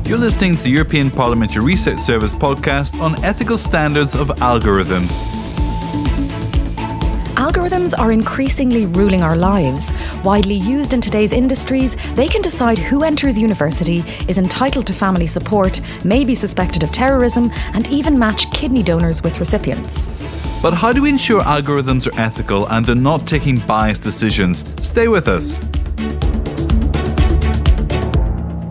You're listening to the European Parliamentary Research Service podcast on ethical standards of algorithms. Algorithms are increasingly ruling our lives. Widely used in today's industries, they can decide who enters university, is entitled to family support, may be suspected of terrorism, and even match kidney donors with recipients. But how do we ensure algorithms are ethical and they're not taking biased decisions? Stay with us.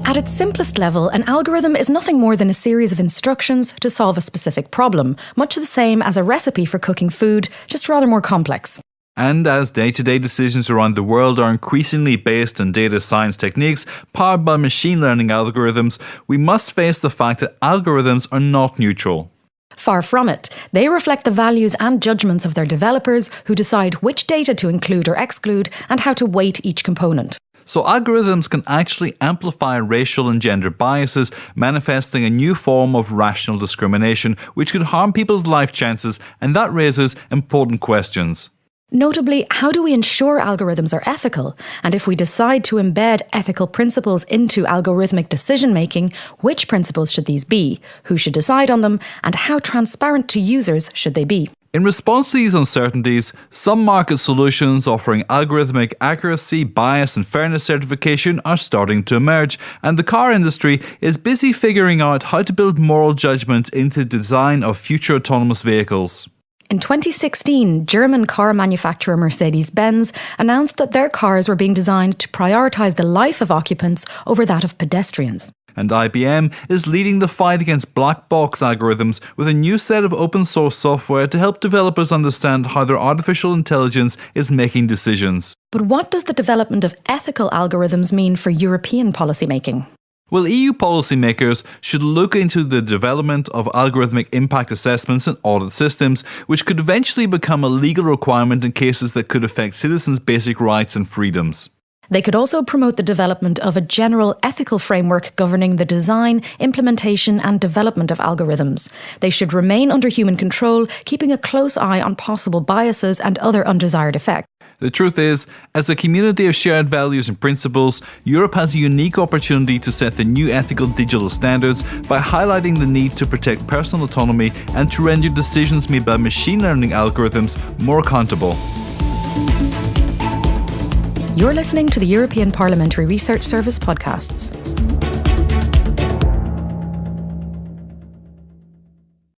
At its simplest level, an algorithm is nothing more than a series of instructions to solve a specific problem, much the same as a recipe for cooking food, just rather more complex. And as day-to-day decisions around the world are increasingly based on data science techniques powered by machine learning algorithms, we must face the fact that algorithms are not neutral. Far from it. They reflect the values and judgments of their developers, who decide which data to include or exclude and how to weight each component. So algorithms can actually amplify racial and gender biases, manifesting a new form of rational discrimination, which could harm people's life chances, and that raises important questions. Notably, how do we ensure algorithms are ethical? And if we decide to embed ethical principles into algorithmic decision-making, which principles should these be? Who should decide on them? And how transparent to users should they be? In response to these uncertainties, some market solutions offering algorithmic accuracy, bias and fairness certification are starting to emerge, and the car industry is busy figuring out how to build moral judgment into the design of future autonomous vehicles. In 2016, German car manufacturer Mercedes-Benz announced that their cars were being designed to prioritise the life of occupants over that of pedestrians. And IBM is leading the fight against black box algorithms with a new set of open source software to help developers understand how their artificial intelligence is making decisions. But what does the development of ethical algorithms mean for European policymaking? Well, EU policymakers should look into the development of algorithmic impact assessments and audit systems, which could eventually become a legal requirement in cases that could affect citizens' basic rights and freedoms. They could also promote the development of a general ethical framework governing the design, implementation and development of algorithms. They should remain under human control, keeping a close eye on possible biases and other undesired effects. The truth is, as a community of shared values and principles, Europe has a unique opportunity to set the new ethical digital standards by highlighting the need to protect personal autonomy and to render decisions made by machine learning algorithms more accountable. You're listening to the European Parliamentary Research Service podcasts.